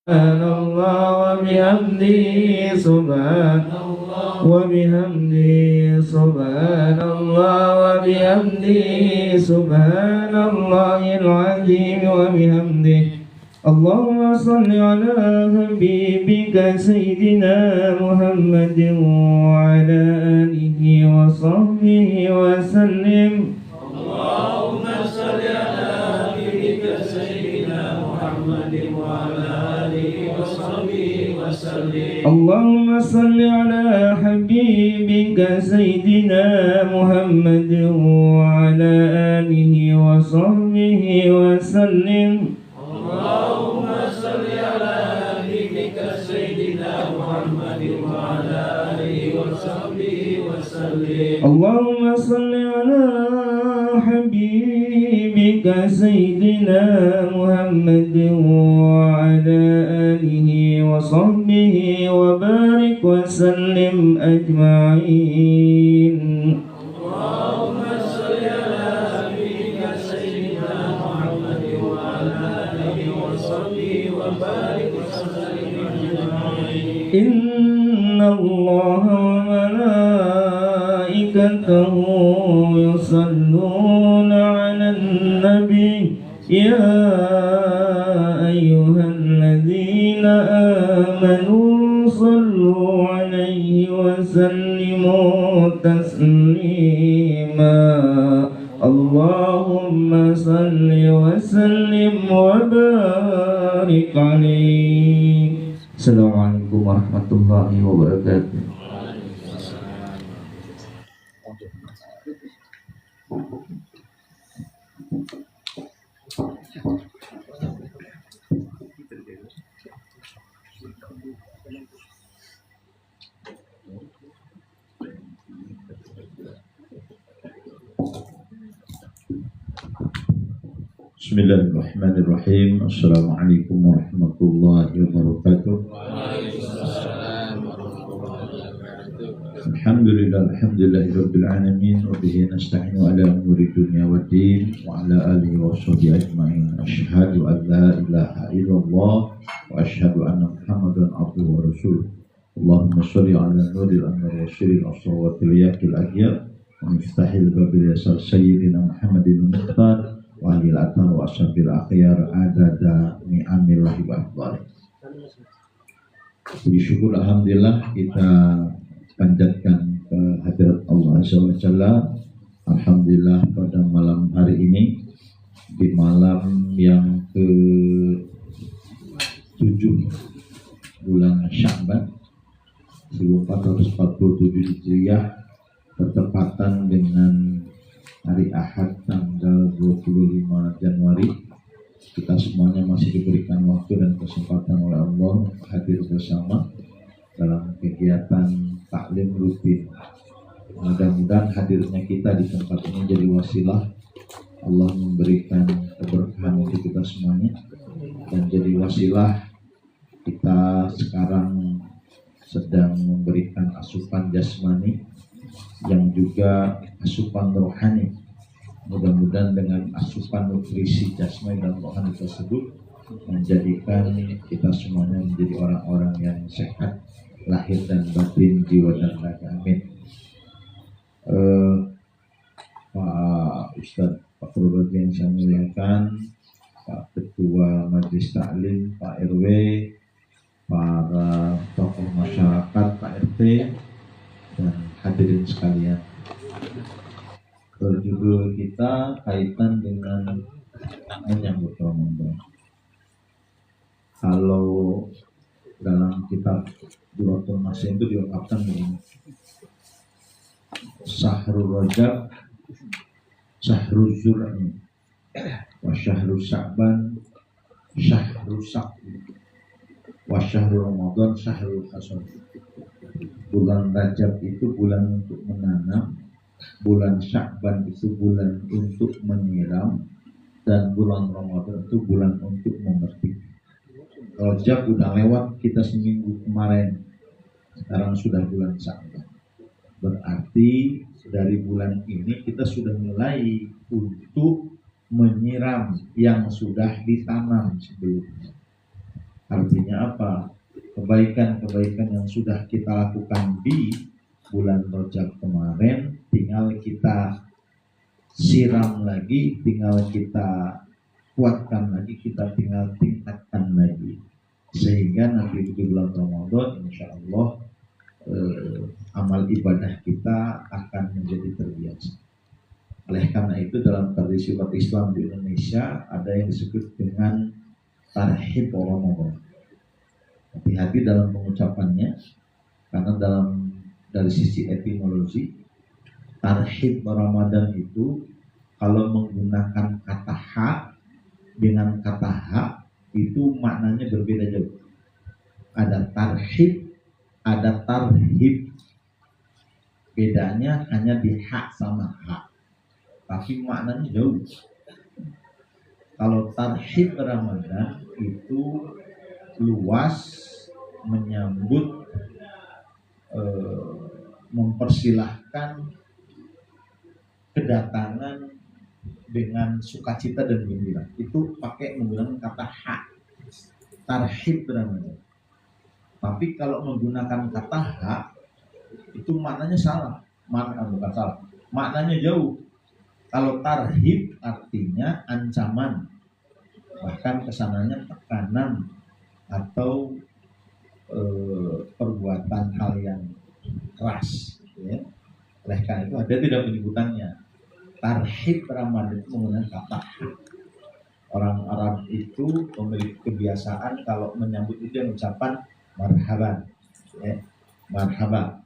سبحان الله وبحمده سبحان الله وبحمده سبحان الله وبحمده سبحان الله العظيم وبحمده. اللهم صل على حبيبك سيدنا محمد وعلى آله وصحبه وسلم. اللهم صل على حبيبك سيدنا محمد وعلى آله وصحبه وسلم. اللهم صل على حبيبك سيدنا محمد وعلى آله وصحبه وسلم. اللهم صل على حبيبك سيدنا محمد وعلى آله وصحبه وسلم. اللهم صل على حبيبك سيدنا محمد وعلى آله وصحبه وبارك وسلم أجمعين. اللهم صل على حبيبك سيدنا محمد وعلى آله وصحبه وبارك وسلم أجمعين. إن الله وملائكته يصلون على النبي يا أيها الذين آمنوا صلوا عليه وسلموا تسليما. اللهم صل وسلم وبارك عليه. Assalamualaikum warahmatullahi wabarakatuh. Bismillahirrahmanirrahim. Assalamualaikum warahmatullahi wabarakatuh. Alhamdulillahirabbil alamin wa bihi nasta'inu ala umuri dunya waddin wa ala alihi wa sahbihi ajma'in. Asyhadu an la ilaha illallah wa asyhadu anna Muhammadan abduhu wa rasuluh. Allahumma shalli ala nuril anwar wa sirril asrar wa tiryakil ahyar wa miftahil babil yasar sayyidina Muhammadin mukhtar wa alil atar wa ashabil akhyar adada ni'amillahi wa afdal. Puji syukur alhamdulillah kita panjatkan kehadirat Allah Azza wa Jalla. Alhamdulillah pada malam hari ini, di malam yang ke-7 bulan Sya'ban 1447 Hijriah, bertepatan dengan hari Ahad tanggal 25 Januari, kita semuanya masih diberikan waktu dan kesempatan oleh Allah hadir bersama dalam kegiatan taklim rutin. Mudah-mudahan hadirnya kita di tempat ini jadi wasilah Allah memberikan keberkahan untuk kita semuanya, dan jadi wasilah kita sekarang sedang memberikan asupan jasmani yang juga asupan rohani. Mudah-mudahan dengan asupan nutrisi jasmani dan rohani tersebut menjadikan kita semuanya menjadi orang-orang yang sehat lahir dan batin, jiwa dan raga. Amin. Pak Ustadz, Pak Prodi yang saya muliakan, Pak Ketua Majelis Taklim, Pak RW, para tokoh masyarakat, Pak RT, dan hadirin sekalian. Judul kita kaitan dengan menyambut Ramadan. Kalau dalam kitab Duratul Masin itu diungkapkan begini: Syahrul Rajab, Syahrul Zur'i, wa Syahrul Sya'ban, Syahrul Sa'bi, wa Syahrul Ramadan, Syahrul Hasad. Bulan Rajab itu bulan untuk menanam, bulan Sya'ban itu bulan untuk menyiram, dan bulan Ramadan itu bulan untuk memetik. Rajab udah lewat kita seminggu kemarin, sekarang sudah bulan Sya'ban. Berarti dari bulan ini kita sudah mulai untuk menyiram yang sudah ditanam sebelumnya. Artinya apa? Kebaikan-kebaikan yang sudah kita lakukan di bulan Rajab kemarin tinggal kita siram lagi, tinggal kita kuatkan lagi, kita tinggal tingkatkan lagi, sehingga nanti di bulan Ramadan insya Allah amal ibadah kita akan menjadi terbiasa. Oleh karena itu dalam tradisi umat Islam di Indonesia ada yang disebut dengan tarhib Ramadan. Hati-hati dalam pengucapannya, karena dari sisi etimologi tarhib Ramadan itu kalau menggunakan kata ha dengan kata ha itu maknanya berbeda jauh. Ada tarhib, ada tarhib. Bedanya hanya di ha sama ha, tapi maknanya jauh. Kalau tarhib Ramadan itu luas, menyambut, mempersilahkan kedatangan dengan sukacita dan gembira. Itu pakai menggunakan kata ha, tarhib Ramadan. Tapi kalau menggunakan kata ha itu maknanya salah, bukan salah, maknanya jauh. Kalau tarhib artinya ancaman, bahkan kesananya tekanan atau perbuatan hal yang keras, ya. Oleh karena itu ada tidak penyebutannya. Tarhib Ramadan itu menggunakan kata ha. Orang Arab itu memiliki kebiasaan kalau menyambut itu yang ucapan marhaban, ya. Marhaban.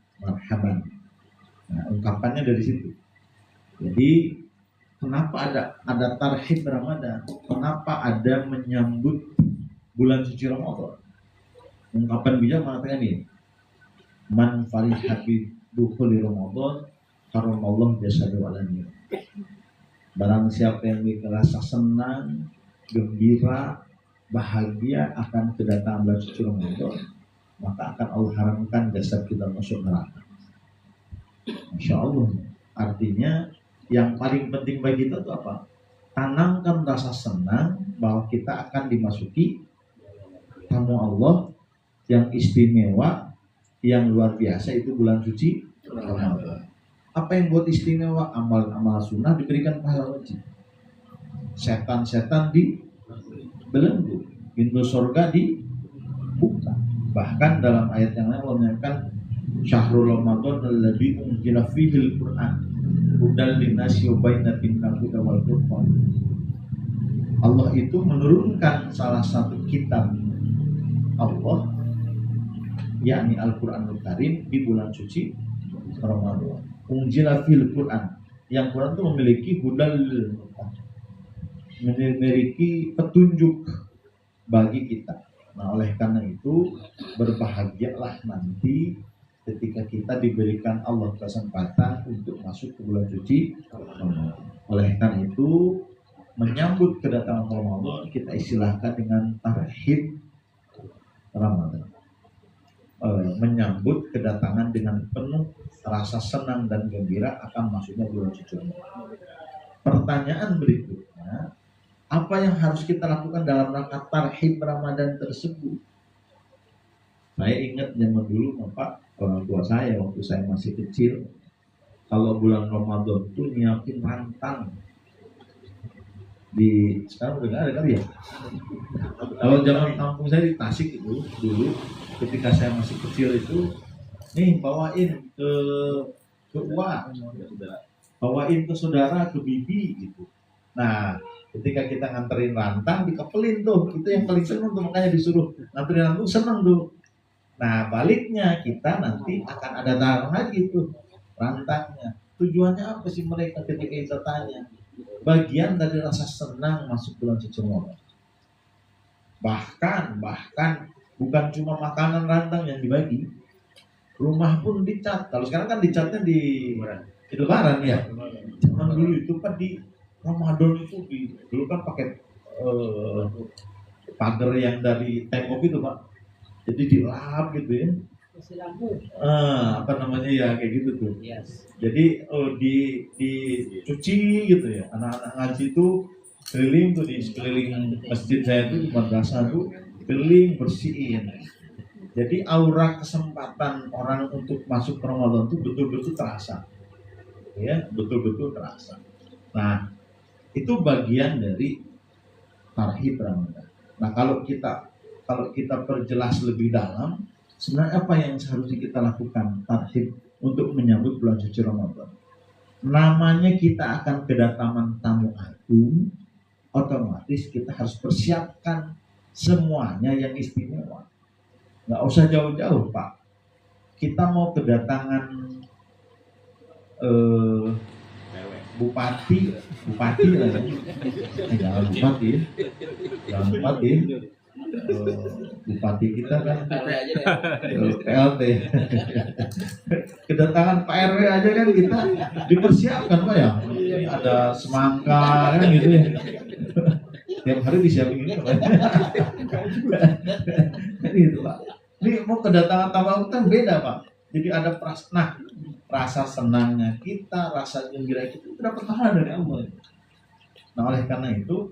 Nah, ungkapannya dari situ. Jadi kenapa ada tarhib Ramadan? Kenapa ada menyambut bulan suci Ramadan? Ungkapan bijak mengatakan ini, man fariha bi dukhuli Ramadan karamallahu jasadu alani. Barang siapa yang merasa senang, gembira, bahagia akan kedatangan bulan suci Ramadan, maka akan Allah haramkan jasad kita masuk neraka. Insya Allah. Artinya yang paling penting bagi kita itu apa? Tanamkan rasa senang bahwa kita akan dimasuki tamu Allah yang istimewa, yang luar biasa, itu bulan suci Ramadan. Apa yang buat istimewa? Amal-amal sunnah diberikan pahala wajib. Setan-setan dibelenggu, pintu surga dibuka. Bahkan dalam ayat yang lain Allah menyatakan syahrul Ramadan alladzi unzila fihil Qur'an hudal linnasi wa bayyinatin minal huda wal furqan. Allah itu menurunkan salah satu kitab Allah, yakni Al-Qur'anul Karim, di bulan suci Ramadan. Unzila fil Qur'an, yang Quran itu memiliki hudal, memiliki petunjuk bagi kita. Nah, oleh karena itu berbahagialah nanti ketika kita diberikan Allah kesempatan untuk masuk ke bulan suci Ramadan. Oleh karena itu menyambut kedatangan Ramadan kita istilahkan dengan tarhib Ramadan. Menyambut kedatangan dengan penuh rasa senang dan gembira akan masuknya bulan suci Ramadan. Pertanyaan berikutnya, apa yang harus kita lakukan dalam rangka tarhib Ramadan tersebut? Saya ingat zaman dulu Bapak, orang tua saya waktu saya masih kecil, kalau bulan Ramadan tuh nyiapin rantang. Sekarang udah nggak ada kali ya. Kalau zaman kampung saya di Tasik itu dulu, ketika saya masih kecil itu, nih bawain ke uak, bawain ke saudara, ke bibi gitu. Nah, ketika kita nganterin rantang dikepelin tuh, itu yang paling seneng tuh, makanya disuruh nganterin rantang seneng tuh. Nah, baliknya kita nanti akan ada darah lagi tuh rantangnya. Tujuannya apa sih mereka ketika kita tanya? Bagian dari rasa senang masuk bulan suci Ramadan. Bahkan bukan cuma makanan rantang yang dibagi, rumah pun dicat. Kalau sekarang kan dicatnya di Lebaran ya. Zaman dulu itu kan di Ramadan itu dulu kan pakai pagar yang dari tembok itu Pak. Jadi dilap gitu ya. Apa namanya ya kayak gitu tuh. Yes. Jadi dicuci gitu ya. Anak-anak ngaji itu keliling tuh di sekeliling masjid saya tuh di madrasah tuh beling, bersihin. Jadi aura kesempatan orang untuk masuk ke Ramadan itu betul-betul terasa, ya, betul-betul terasa. Nah, itu bagian dari tarhib Ramadan. Nah, kalau kita perjelas lebih dalam, sebenarnya apa yang seharusnya kita lakukan tarhib untuk menyambut bulan suci Ramadan? Namanya kita akan kedatangan tamu agung, otomatis kita harus persiapkan semuanya yang istimewa. Nggak usah jauh-jauh, Pak. Kita mau kedatangan bupati lah ya. Jangan bupati. Bupati kita kan PLT. Kedatangan Pak RW aja kan kita dipersiapkan, Pak ya. Ini ada semangka kan gitu ya. Tiap hari disiapin ini Pak. Gitu, Pak. Ini mau kedatangan tamu kan beda, Pak. Jadi ada rasa senangnya kita, rasa gembira kita itu dapat pahala dari Allah. Nah, oleh karena itu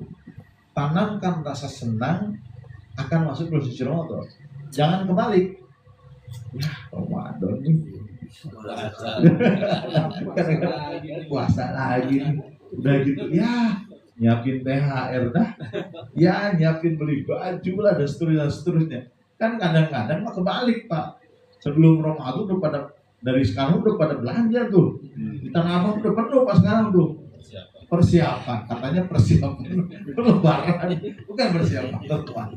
tanamkan rasa senang akan masuk bulan suci Ramadan. Jangan kebalik. Ya, Ramadan nih. Puasa lagi. Udah gitu ya, nyiapin THR dah. Ya, nyiapin beli baju lah dan seterusnya. Kan kadang-kadang mah kebalik, Pak. Sebelum Ramadan udah pada dari sekarang udah pada belanja tuh. Di Tanah Abang udah penuh pas sekarang tuh. Persiapan, katanya persiapan lebaran, bukan persiapan Ramadan.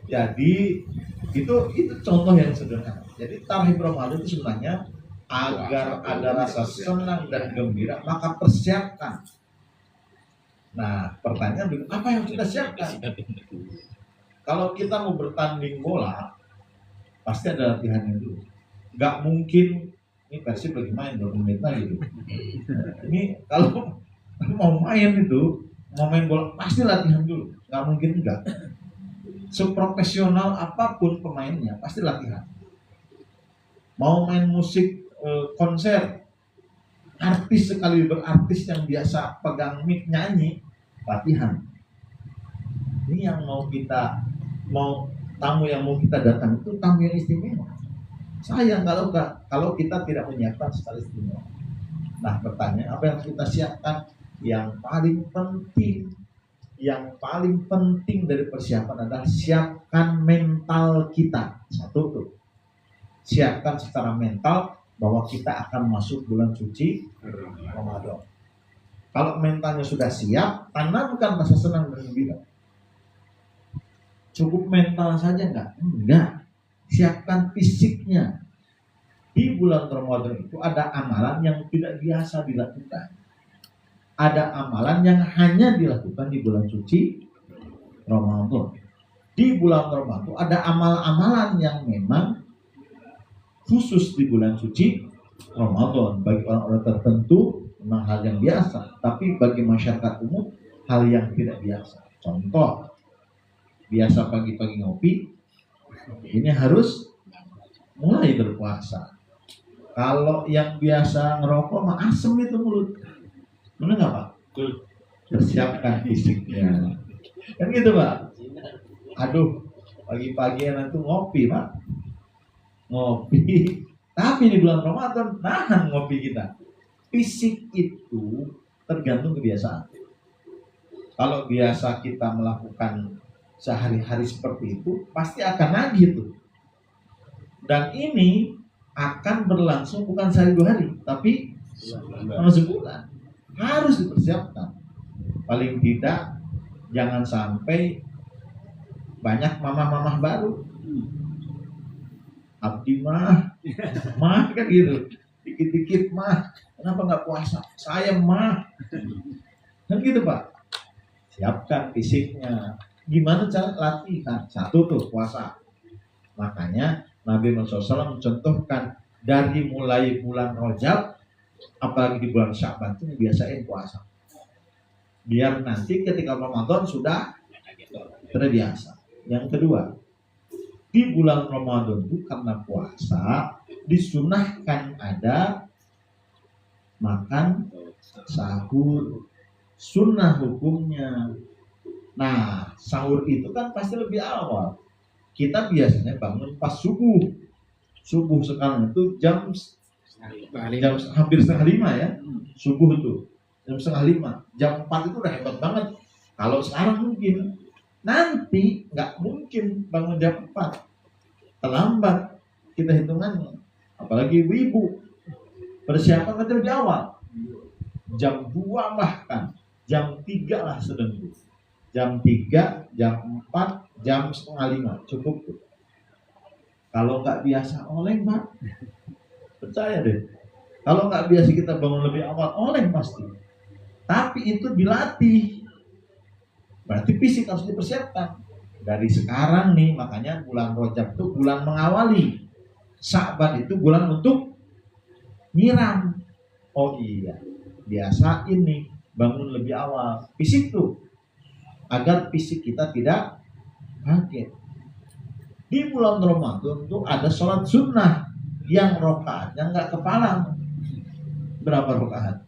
Jadi itu contoh yang sederhana. Jadi tarhib Ramadan itu sebenarnya agar ada rasa senang dan gembira, maka persiapkan. Nah, pertanyaan apa yang kita siapkan? Kalau kita mau bertanding bola, pasti ada latihannya dulu. Gak mungkin ini Persib lagi main 20 menit lagi gitu. Ini kalau mau main bola pasti latihan dulu, nggak mungkin enggak. Seprofesional apapun pemainnya pasti latihan. Mau main musik konser, artis sekali berartis yang biasa pegang mic nyanyi, latihan. Ini yang tamu yang mau kita datang itu tamu yang istimewa. Sayang kalau kita tidak menyiapkan sekali istimewa. Nah, pertanyaan apa yang kita siapkan? Yang paling penting dari persiapan adalah siapkan mental kita. Satu tuh, siapkan secara mental bahwa kita akan masuk bulan suci Ramadan. Kalau mentalnya sudah siap, tanamkan rasa senang dan gembira. Cukup mental saja enggak. Siapkan fisiknya. Di bulan Ramadan itu ada amalan yang tidak biasa dilakukan. Ada amalan yang hanya dilakukan di bulan suci Ramadan. Di bulan Ramadan ada amal-amalan yang memang khusus di bulan suci Ramadan. Bagi orang-orang tertentu memang hal yang biasa, tapi bagi masyarakat umum hal yang tidak biasa. Contoh, biasa pagi-pagi ngopi, ini harus mulai berpuasa. Kalau yang biasa ngerokok mah asem itu mulut. Benar nggak, Pak? Persiapkan fisiknya. Kan gitu, Pak. Aduh, pagi-pagi enak tuh ngopi, Pak. Ngopi. Tapi di bulan Ramadan nahan ngopi kita. Fisik itu tergantung kebiasaan. Kalau biasa kita melakukan sehari-hari seperti itu, pasti akan nagih tuh. Dan ini akan berlangsung bukan sehari 2 hari, tapi selama sebulan. Harus dipersiapkan. Paling tidak jangan sampai banyak mamah-mamah baru. Abdi mah kan gitu. Dikit-dikit mah, kenapa nggak puasa? Saya mah. Kan gitu, Pak. Siapkan fisiknya. Gimana cara latihan? Satu tuh puasa. Makanya Nabi Muhammad SAW mencontohkan dari mulai bulan Rajab, apalagi di bulan Sya'ban itu biasain puasa. Biar nanti ketika Ramadan sudah terbiasa. Yang kedua, di bulan Ramadan itu karena puasa disunahkan ada makan sahur. Sunnah hukumnya Nah, sahur itu kan pasti lebih awal. Kita biasanya bangun pas subuh. Subuh sekarang itu jam hampir setengah lima ya. Subuh itu jam setengah lima. Jam 4 itu udah hebat banget. Kalau sekarang mungkin, nanti nggak mungkin bangun jam 4. Terlambat kita hitungannya. Apalagi ibu-ibu persiapan kan lebih awal. Jam 2 bahkan. Jam 3 lah sedang. Jam 3, jam 4, jam setengah 5 cukup tuh. Kalau nggak biasa oleng Pak, percaya deh. Kalau nggak biasa kita bangun lebih awal, oleng pasti. Tapi itu dilatih. Berarti fisik harus dipersiapkan. Dari sekarang nih, makanya bulan Rajab itu bulan mengawali. Sya'ban itu bulan untuk nyiram. Oh iya, biasain nih bangun lebih awal. Fisik tuh, agar fisik kita tidak kaget. Di bulan Ramadan tuh ada sholat sunnah yang rokaatnya nggak kepalang. Berapa rokaat?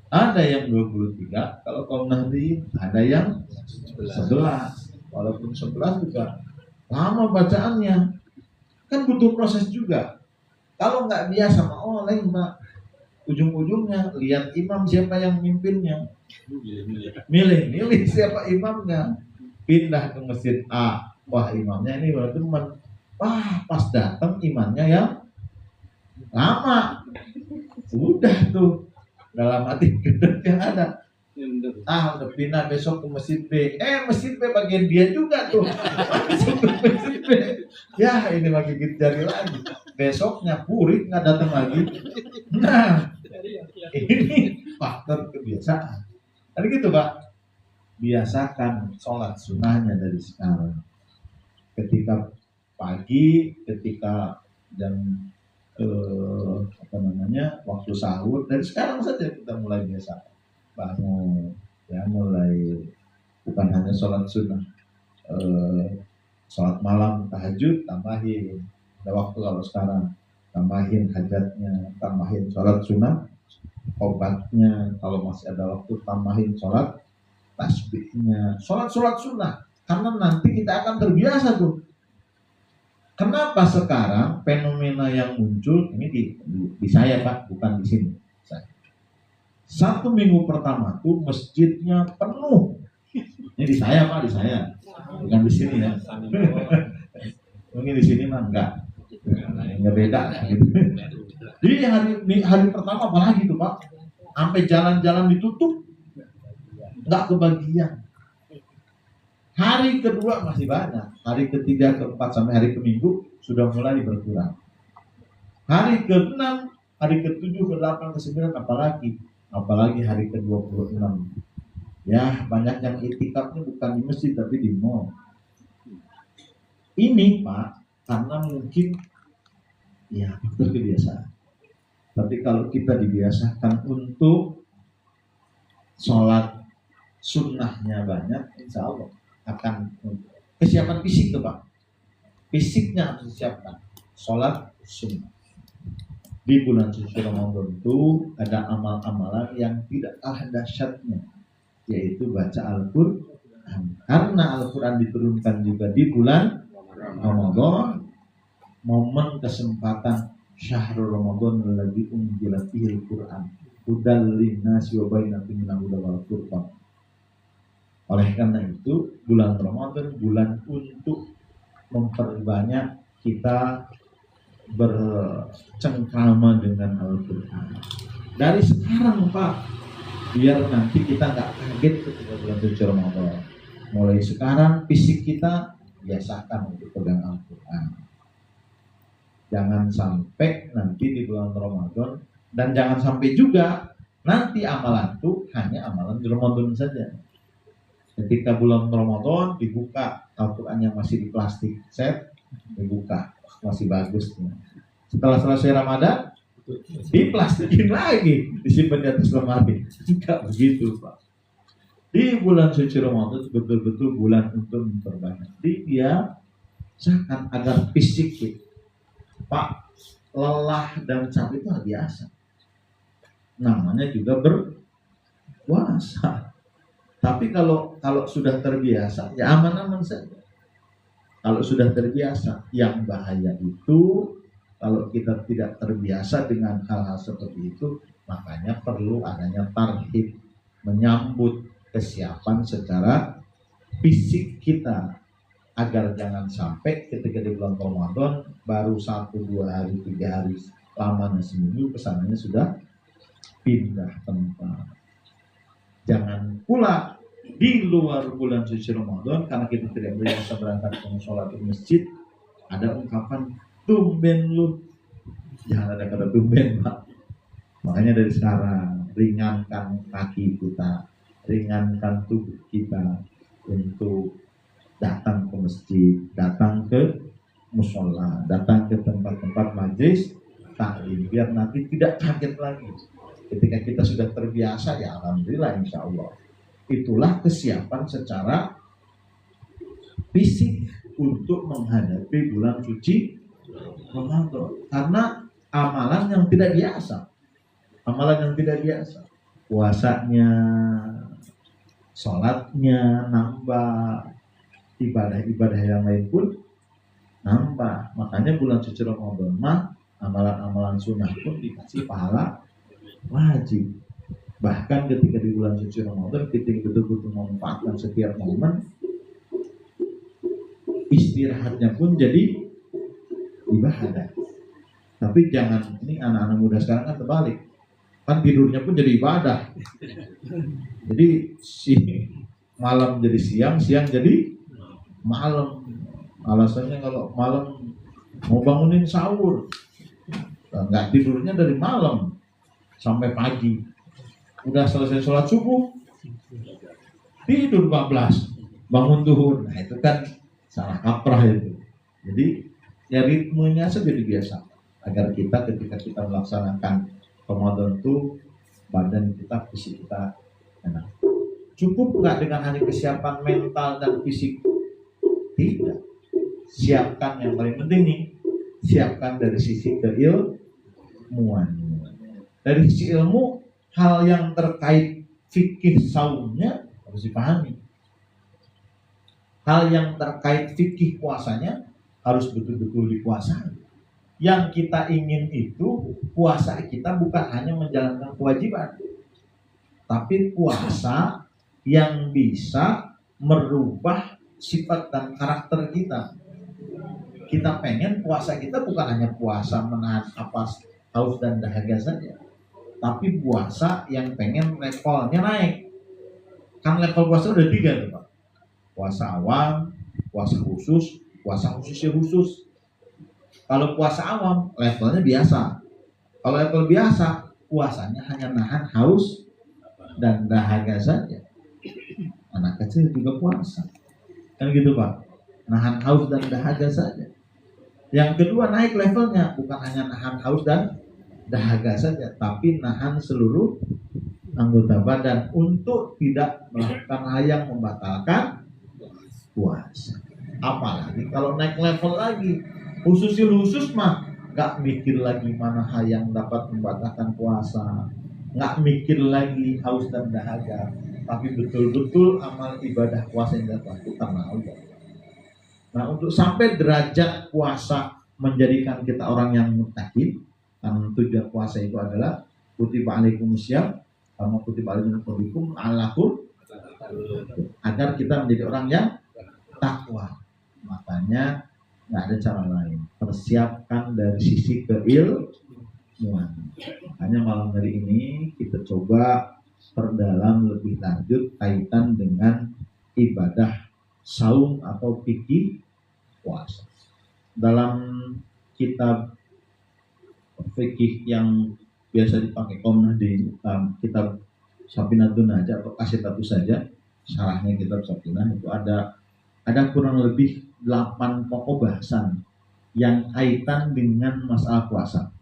Ada yang 23, kalau kaum nahdien ada yang 11. Walaupun 11 juga lama bacaannya. Kan butuh proses juga. Kalau nggak biasa mau oleng Mbak, ujung-ujungnya lihat imam siapa yang mimpinnya. Milih siapa imamnya. Pindah ke masjid A. Wah imamnya ini teman. Wah pas datang imamnya yang lama. Udah tuh dalam hati gedek yang ada. Udah pindah besok ke masjid B. Masjid B bagian dia juga tuh. Masuk ke masjid B. Ya ini lagi jari lagi. Besoknya purik nggak datang lagi. Nah ini faktor kebiasaan. Tadi gitu Pak. Biasakan sholat sunnahnya dari sekarang. Ketika pagi, ketika jam waktu sahur, dari sekarang saja kita mulai biasa bangun, ya mulai bukan hanya sholat sunnah, sholat malam tahajud tambahin, ada waktu kalau sekarang tambahin hajatnya, tambahin sholat sunnah, obatnya kalau masih ada waktu tambahin sholat tasbihnya, sholat sunnah, karena nanti kita akan terbiasa tuh. Kenapa sekarang fenomena yang muncul ini di saya Pak, bukan di sini. Satu minggu pertama tuh masjidnya penuh. Ini di saya Pak, di saya, bukan di sini ya. Mungkin di sini mah enggak beda. Gitu. Jadi hari pertama apalagi tuh Pak, sampai jalan-jalan ditutup, nggak kebagian. Hari kedua masih banyak, hari ketiga, keempat sampai hari keminggu sudah mulai berkurang. Hari ke-6, hari ke-7, ke-8, ke-9 apalagi hari ke-26. Ya banyak yang itikafnya bukan di masjid tapi di mall. Ini Pak, karena mungkin ya faktor kebiasaan. Tapi kalau kita dibiasakan untuk sholat sunnahnya banyak, insya Allah akan kesiapan fisik tuh Pak. Fisiknya harus disiapkan. Sholat sunnah. Di bulan suci Ramadan itu ada amal-amalan yang tidak kalah dahsyatnya, yaitu baca Al-Quran. Karena Al-Quran diturunkan juga di bulan Ramadan, momen kesempatan syahrul Ramadan alladzi unzila fihil Quran hudal linnasi wa bayyinatin minal huda wal furqan. Oleh karena itu bulan Ramadan bulan untuk memperbanyak kita bercengkrama dengan Al-Quran. Dari sekarang Pak, biar nanti kita nggak kaget ketika bulan suci Ramadan. Mulai sekarang fisik kita biasakan untuk pegang Al-Quran. Jangan sampai nanti di bulan Ramadan, dan jangan sampai juga nanti amalan itu hanya amalan di Ramadan saja. Ketika bulan Ramadan dibuka Al-Quran yang masih di plastik set, dibuka masih bagus. Setelah selesai Ramadan diplastikin lagi, disimpan di atas lemari. Tidak begitu Pak. Di bulan suci Ramadan betul-betul bulan untuk memperbanyak. Dia sangat agar fisik Pak, lelah dan capek itu biasa. Namanya juga berpuasa. Tapi kalau sudah terbiasa, ya aman-aman saja. Kalau sudah terbiasa, yang bahaya itu kalau kita tidak terbiasa dengan hal-hal seperti itu, makanya perlu adanya tarhib, menyambut kesiapan secara fisik kita, agar jangan sampai ketika di bulan Ramadan baru 1-2 hari, 3 hari, lamanya seminggu kesananya sudah pindah tempat. Jangan pula di luar bulan suci Ramadan, karena kita tidak biasa berangkat ke sholat di masjid, ada ungkapan tumben lu. Jangan ada kata tumben, Pak. Makanya dari sekarang ringankan kaki kita, ringankan tubuh kita untuk datang ke masjid, datang ke musola, datang ke tempat-tempat majelis taklim, biar nanti tidak kaget lagi. Ketika kita sudah terbiasa, ya alhamdulillah, insya Allah. Itulah kesiapan secara fisik untuk menghadapi bulan suci Ramadan. Karena amalan yang tidak biasa, puasanya, sholatnya nambah, ibadah-ibadah yang lain pun nambah. Makanya bulan suci Ramadan mah amalan-amalan sunnah pun dikasih pahala wajib. Bahkan ketika di bulan suci Ramadan kita betul-betul memanfaatkan setiap momen, istirahatnya pun jadi ibadah. Tapi jangan, ini anak-anak muda sekarang kan terbalik, kan tidurnya pun jadi ibadah. Jadi malam jadi siang, siang jadi malam. Alasannya kalau malam mau bangunin sahur, nggak tidurnya dari malam sampai pagi. Udah selesai sholat subuh, tidur 14, bangun duhur. Nah itu kan salah kaprah itu. Jadi ya ritmenya saja dibiasakan, agar kita ketika kita melaksanakan Ramadan itu badan kita, fisik kita enak. Cukup nggak dengan hanya kesiapan mental dan fisik? Tidak. Siapkan yang paling penting nih, siapkan dari sisi keilmuan. Dari sisi ilmu, hal yang terkait fikih saumnya harus dipahami. Hal yang terkait fikih puasanya harus betul-betul dikuasai. Yang kita ingin itu puasa kita bukan hanya menjalankan kewajiban, tapi puasa yang bisa merubah sifat dan karakter kita. Kita pengen puasa kita bukan hanya puasa menahan haus dan dahaga saja, tapi puasa yang pengen levelnya naik. Kan level puasa udah 3 tuh Pak. Puasa awam, puasa khusus, puasa khususnya khusus. Kalau puasa awam levelnya biasa. Kalau level biasa, puasanya hanya nahan haus dan dahaga saja. Anak kecil juga puasa, kan gitu Pak, nahan haus dan dahaga saja. Yang kedua, naik levelnya, bukan hanya nahan haus dan dahaga saja, tapi nahan seluruh anggota badan untuk tidak melakukan hal yang membatalkan puasa. Apalagi kalau naik level lagi, khusus mah nggak mikir lagi mana hal yang dapat membatalkan puasa, nggak mikir lagi haus dan dahaga, tapi betul-betul amal ibadah puasa yang dilakukan karena Allah. Nah, untuk sampai derajat puasa menjadikan kita orang yang muttaqin, karena tujuan puasa itu adalah kutiba alaikumusiyam, sama kutiba alaikum alakum, agar kita menjadi orang yang takwa. Makanya nggak ada cara lain, persiapkan dari sisi keilmuan. Makanya malam hari ini kita coba perdalam lebih lanjut kaitan dengan ibadah saum atau fikih puasa. Dalam kitab fikih yang biasa dipakai kaum di kitab Safinatun Najah atau Kasitatu saja, syarahnya kitab Safinah itu ada kurang lebih 8 pokok bahasan yang kaitan dengan masalah puasa.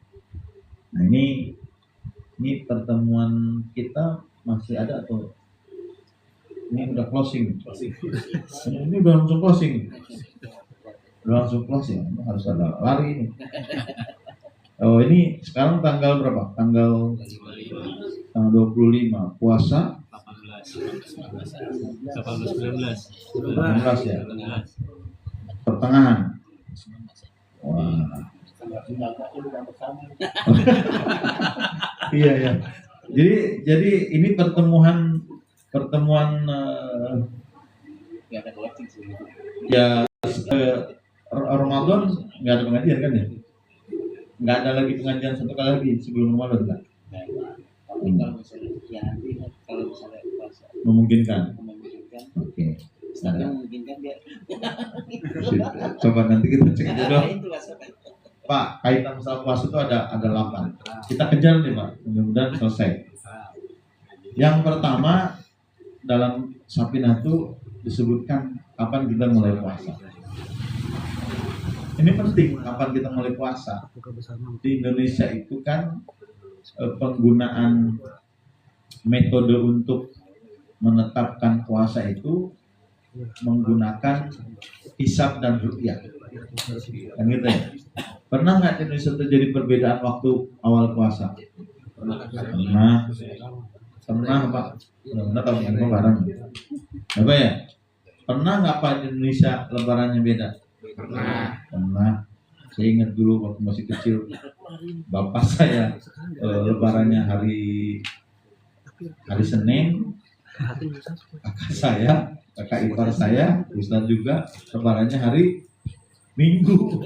Nah ini pertemuan kita masih ada atau ini udah closing? Ini udah langsung closing. Harus ada lari ini. Oh ini sekarang tanggal berapa? Tanggal 25 puasa 19 ya. Pertengahan. Wah. Iya ya. Jadi ini pertemuan ya Ramadan nggak ada pengajian kan ya? Nggak ada lagi pengajian satu kali lagi sebelum Ramadan kan? Kalau misalnya memungkinkan. Oke. Coba nanti kita cek dulu. Pak, kaitan masalah puasa itu ada 8. Kita kejar nih Pak, mudah-mudahan selesai. Yang pertama dalam Sapinatu disebutkan kapan kita mulai puasa. Ini penting, kapan kita mulai puasa. Di Indonesia itu kan penggunaan metode untuk menetapkan puasa itu menggunakan hisab dan ruqyah. Kan gitu ya. Pernah nggak di Indonesia terjadi perbedaan waktu awal puasa? Pernah Pak. Pernah tahun ini Lebaran. Apa ya? Pernah nggak Pak di Indonesia Lebarannya beda? Pernah. Saya ingat dulu waktu masih kecil, bapak saya Lebarannya hari Senin, kakak ipar saya, Ustaz juga Lebarannya hari Minggu.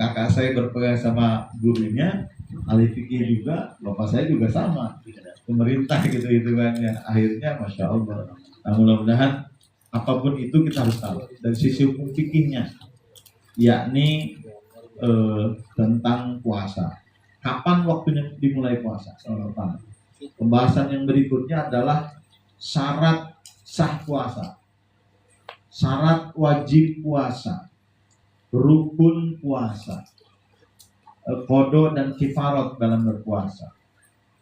Kakak saya berpegang sama gurunya, ahli fikih juga, bapak saya juga sama, pemerintah gitu hitungannya. Akhirnya Masya Allah. Nah, mudah-mudahan apapun itu kita harus tahu dari sisi hukum fikihnya, yakni tentang puasa. Kapan waktunya dimulai puasa? Pembahasan yang berikutnya adalah syarat sah puasa, syarat wajib puasa, rukun puasa, qada dan kifarat dalam berpuasa,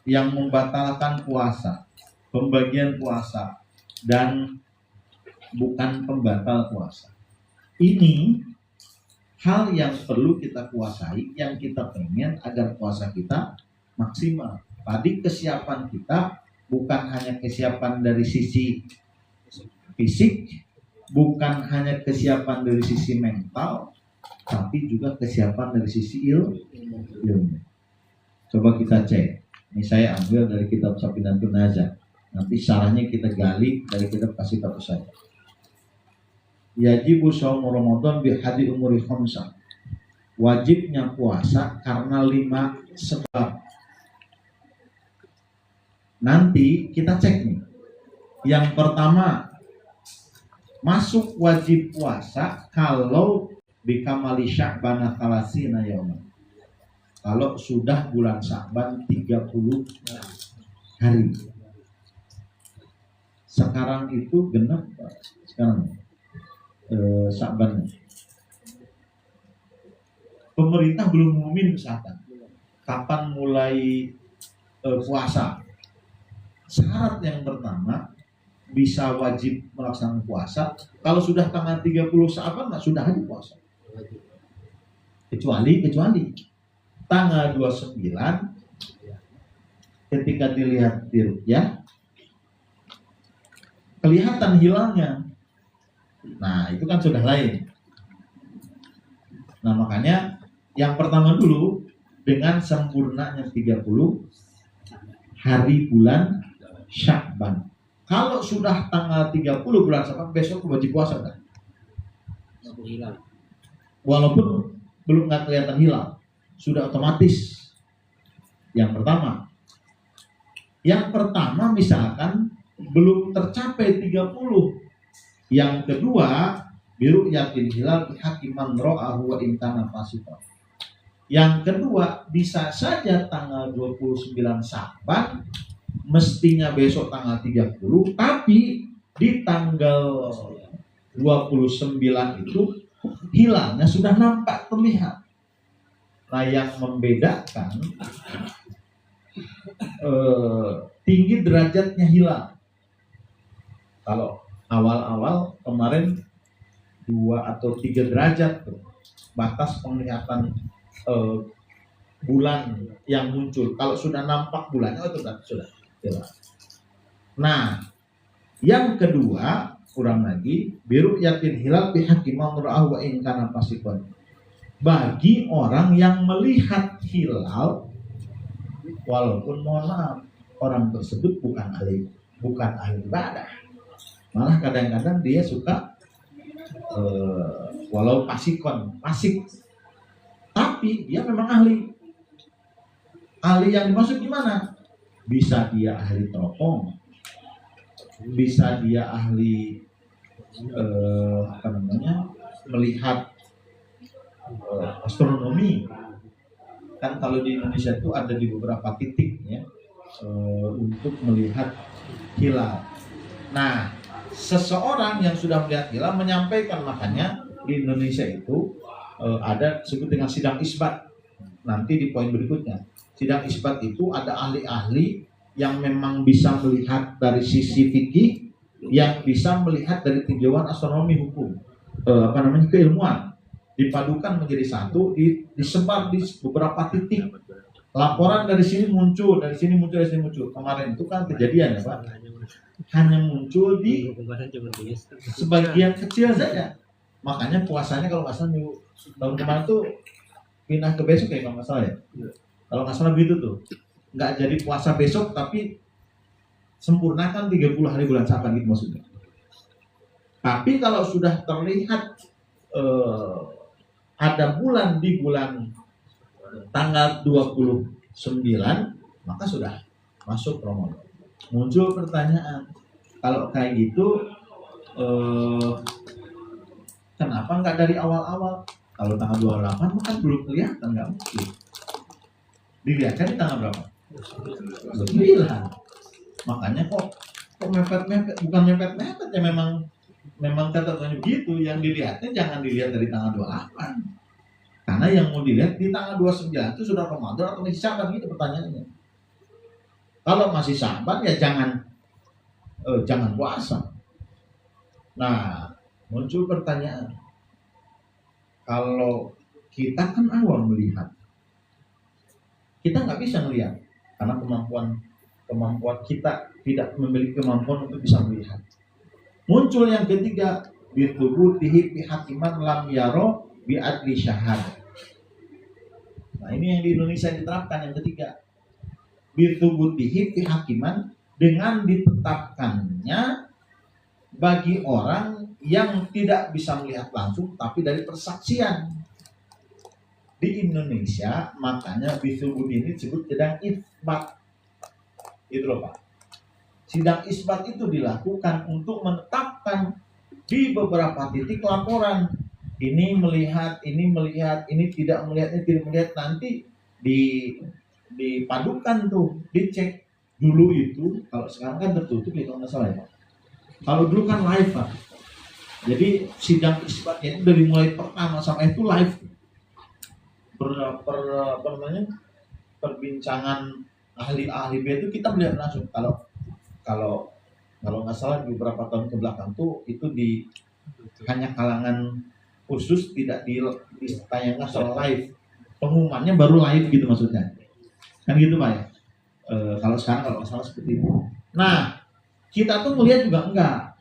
yang membatalkan puasa, pembagian puasa, dan bukan pembatal puasa. Ini hal yang perlu kita kuasai, yang kita pengen agar puasa kita maksimal. Tadi kesiapan kita bukan hanya kesiapan dari sisi fisik, bukan hanya kesiapan dari sisi mental, tapi juga kesiapan dari sisi ilmu. Coba kita cek. Ini saya ambil dari kitab Sapinatun Nazar. Nanti syarahnya kita gali dari kitab kasih tahu saya. Yajibu shaumu Ramadan bi hadi umuri khamsah. Wajibnya puasa karena 5 sebab. Nanti kita cek nih. Yang pertama, masuk wajib puasa kalau bikamali Sya'ban thalasina yauman. Kalau sudah bulan Sya'ban 30 hari. Sekarang itu genap sekarang Sya'ban. Pemerintah belum ngumumin misalkan kapan mulai puasa. Syarat yang pertama bisa wajib melaksanakan puasa kalau sudah tanggal 30 Sya'ban sudah hari puasa. Kecuali tanggal 29 ketika dilihat di ruqyah kelihatan hilalnya. Nah, itu kan sudah lain. Nah, makanya yang pertama dulu dengan sempurnanya 30 hari bulan Sya'ban. Kalau sudah tanggal 30 bulan Sya'ban, besok wajib puasa kan? Walaupun belum nggak kelihatan hilal, sudah otomatis. Yang pertama misalkan belum tercapai 30. Yang kedua, biru yakin hilal hakiman ro'ahu wa intana fasifah. Yang kedua, bisa saja tanggal 29 Sya'ban, mestinya besok tanggal 30, tapi di tanggal 29 itu hilalnya sudah nampak terlihat. Nah, yang membedakan tinggi derajatnya hilal. Kalau awal-awal kemarin 2 atau 3 derajat tuh, batas penglihatan bulan yang muncul. Kalau sudah nampak bulannya itu sudah jelas. Nah, yang kedua, kurang lagi, biru yakin hilal bihakiman ra'ahu wa in kana fasikon. Bagi orang yang melihat hilal, walaupun mohon maaf, orang tersebut bukan ahli ibadah. Malah kadang-kadang dia suka walau fasik, tapi dia memang ahli. Ahli yang dimaksud gimana? Bisa dia ahli teropong, bisa dia ahli melihat astronomi. Kan kalau di Indonesia itu ada di beberapa titik ya untuk melihat hilal. Nah, seseorang yang sudah melihat hilal menyampaikan, makanya di Indonesia itu ada disebut dengan sidang isbat. Nanti di poin berikutnya, sidang isbat itu ada ahli-ahli yang memang bisa melihat dari sisi fikih, yang bisa melihat dari tinjauan astronomi hukum, keilmuan, dipadukan menjadi satu, disebar di beberapa titik. Laporan dari sini muncul, dari sini muncul, dari sini muncul. Kemarin itu kan kejadian ya Pak, hanya muncul di sebagian kecil saja. Makanya puasanya kalau nggak salah tahun kemarin tuh pindah ke besok ya kalau nggak salah ya. Kalau nggak salah begitu tuh, nggak jadi puasa besok tapi sempurnakan 30 hari bulan Syaban gitu maksudnya. Tapi kalau sudah terlihat ada bulan di bulan tanggal 29, maka sudah masuk Ramadan. Muncul pertanyaan, kalau kayak gitu kenapa nggak dari awal-awal? Kalau tanggal 28 kan belum kelihatan, nggak mungkin. Dilihatnya di tanggal berapa? 29. Makanya kok mepet-mepet, bukan mepet-mepet ya, memang katanya begitu. Yang dilihatnya jangan dilihat dari tanggal 28. Karena yang mau dilihat di tanggal 29 itu sudah Ramadan atau masih Syaban, gitu pertanyaannya. Kalau masih Syaban ya jangan puasa. Nah, muncul pertanyaan, kalau kita kan awam melihat, kita nggak bisa melihat karena kemampuan kita tidak memiliki kemampuan untuk bisa melihat. Muncul yang ketiga, bitubutihi bihakiman lam yaro bi'adli syahad. Nah, ini yang di Indonesia diterapkan yang ketiga, bitubutihi bihakiman, dengan ditetapkannya bagi orang yang tidak bisa melihat langsung tapi dari persaksian. Di Indonesia makanya bisubut ini disebut sidang isbat. Itu loh Pak. Sidang isbat itu dilakukan untuk menetapkan di beberapa titik laporan. Ini melihat, ini tidak melihat, ini tidak melihat. Nanti dipadukan tuh, dicek. Dulu itu, kalau sekarang kan tertutup ya kalau nggak salah ya Pak. Kalau dulu kan live Pak. Jadi sidang isbatnya itu dari mulai pertama sampai itu live. Perbincangan ahli-ahli itu kita melihat langsung. Kalau nggak salah di beberapa tahun ke belakang tuh itu hanya kalangan khusus, tidak ditayangkan secara live. Pengumumannya baru live gitu maksudnya. Kan gitu Pak ya. Kalau sekarang kalau nggak salah seperti itu. Nah, kita tuh melihat juga enggak.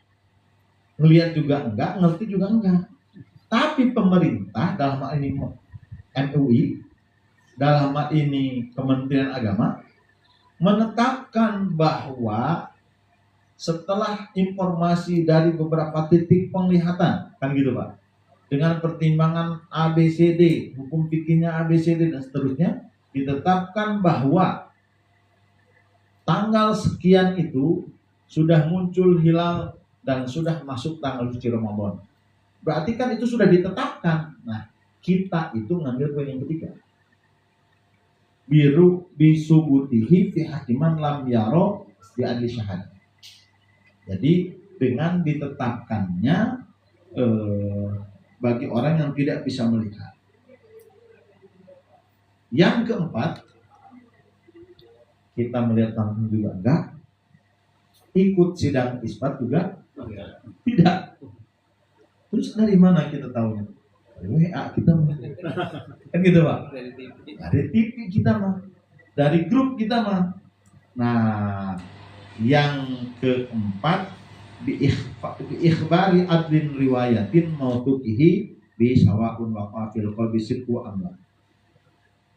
Ngerti juga enggak. Tapi pemerintah dalam hal ini MUI, dalam hal ini Kementerian Agama, menetapkan bahwa setelah informasi dari beberapa titik penglihatan, kan gitu Pak, dengan pertimbangan ABCD, hukum fikihnya ABCD dan seterusnya, ditetapkan bahwa tanggal sekian itu sudah muncul hilal dan sudah masuk tanggal suci Ramadan. Berarti kan itu sudah ditetapkan. Nah, kita itu ngambil poin yang ketiga. Biru bisubutihi fi hakiman lam yaro bi adli syahad. Jadi dengan ditetapkannya bagi orang yang tidak bisa melihat. Yang keempat, kita melihat langsung juga enggak, ikut sidang isbat juga tidak. Terus dari mana kita tahunya? Dari WA kita mah. Kan gitu Pak. Dari TV kita mah. Dari grup kita mah. Nah, Yang keempat, ikhbari adlin riwayatin mautukihi bi sawa'un waqa fil qalbi sidqu amla.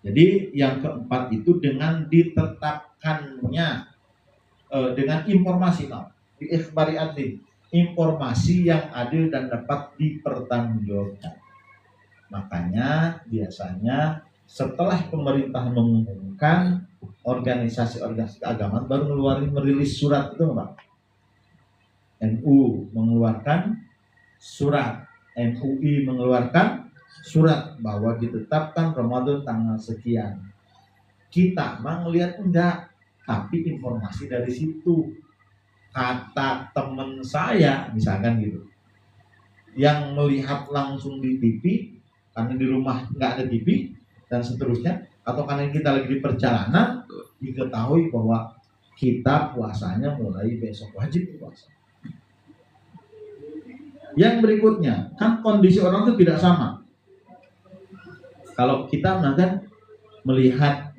Jadi yang keempat itu dengan ditetapkannya dengan informasi bi ikhbari adlin, informasi yang adil dan dapat dipertanggungjawabkan. Makanya biasanya setelah pemerintah mengumumkan, organisasi-organisasi keagamaan baru ngeluarin merilis surat itu, Pak. NU mengeluarkan surat, MUI mengeluarkan surat bahwa ditetapkan Ramadan tanggal sekian. Kita mah ngelihat enggak, tapi informasi dari situ. Kata teman saya misalkan gitu, yang melihat langsung di TV karena di rumah nggak ada TV dan seterusnya, atau karena kita lagi di perjalanan, diketahui bahwa kita puasanya mulai besok wajib puasa. Yang berikutnya, kan kondisi orang itu tidak sama. Kalau kita kan melihat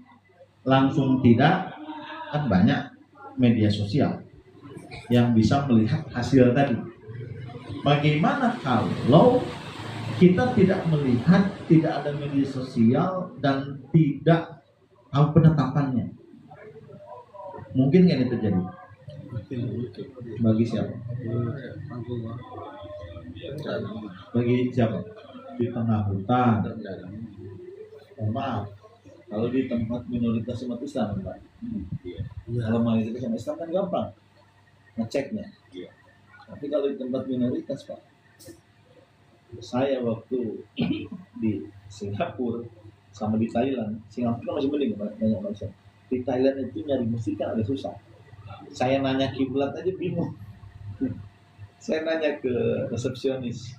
langsung tidak, kan banyak media sosial yang bisa melihat hasil tadi. Bagaimana kalau kita tidak melihat, tidak ada media sosial dan tidak tahu penetapannya? Mungkin kan itu terjadi? Bagi siapa? Bagi siapa? Di tengah hutan. Maaf, kalau di tempat minoritas umat Islam, Pak. Kalau mayoritas umat Islam kan gampang ngeceknya. Tapi kalau di tempat minoritas, Pak, saya waktu di Singapura sama di Thailand, Singapura masih mending banyak manusia. Di Thailand itu nyari musik kan agak susah. Saya nanya kiblat aja bingung. Saya nanya ke resepsionis,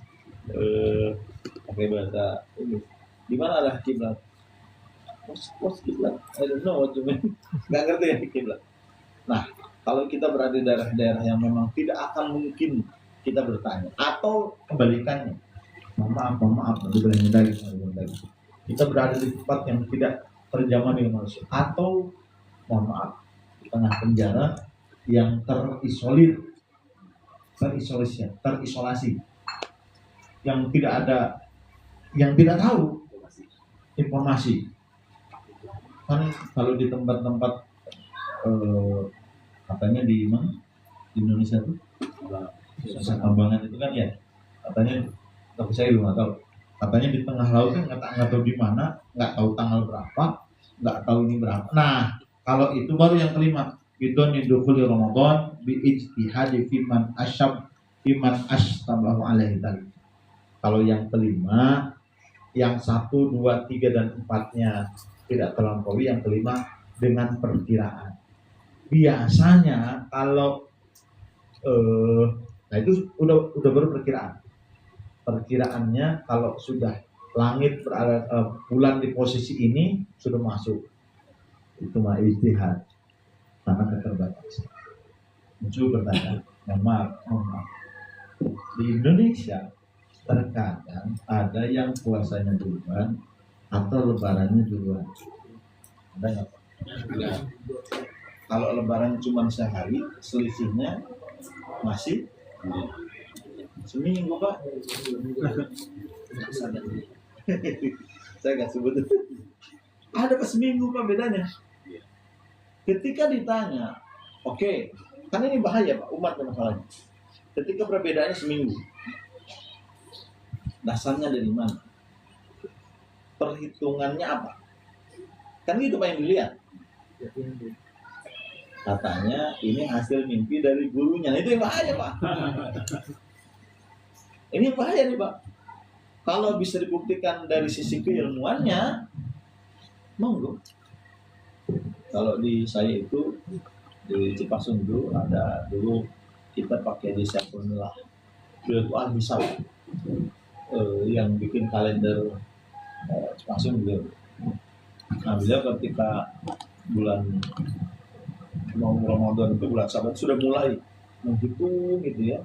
pakai bahasa ini, di mana lah kiblat? What's kiblat? I don't know what you mean. Nggak ngerti ya kiblat. Nah, kalau kita berada di daerah-daerah yang memang tidak akan mungkin kita bertanya, atau kebalikannya, mohon maaf, kita berada di tempat yang tidak terjamah dengan manusia, atau mohon maaf, di tengah penjara yang terisolasi, yang tidak ada, yang tidak tahu informasi. Kan kalau di tempat-tempat katanya di mana di Indonesia tuh Nusa Kambangan itu kan ya, katanya, tapi saya belum tahu, katanya di tengah laut kan nggak tahu di mana, nggak tahu tanggal berapa, nggak tahu ini berapa. Nah, kalau itu baru yang kelima, bidon dukhuli Ramadan bi ijtihadi fiman ashtabahu alaihi tali. Kalau yang kelima, yang 1, 2, 3 dan 4-nya tidak terlampaui, yang kelima dengan perkiraan. Biasanya kalau nah itu udah baru perkiraan. Perkiraannya kalau sudah langit berada, bulan di posisi ini sudah masuk, itu mah ijtihad karena keterbatasan. Muncul pertanyaan, maaf. Di Indonesia terkadang ada yang puasanya duluan atau lebarannya duluan. Ada nggak Pak? Kalau lebaran cuma sehari, selisihnya masih seminggu, Pak. Saya nggak sebut. Ada Pak seminggu, Pak, bedanya. Ketika ditanya, oke, kan ini bahaya, Pak, umat masalahnya. Ketika perbedaannya seminggu, dasarnya dari mana? Perhitungannya apa? Kan itu Pak yang dilihat. Katanya ini hasil mimpi dari gurunya. Itu yang bahaya, Pak. Ini bahaya nih, Pak. Kalau bisa dibuktikan dari sisi keilmuannya, monggo. Kalau di saya itu di Cipasung dulu ada, dulu kita pakai desa Pemilah. Beliau itu ahli hisab, yang bikin kalender Cipasung beliau. Nah, beliau ketika bulan mau Ramadan itu bulan Sabat sudah mulai menghitung gitu ya,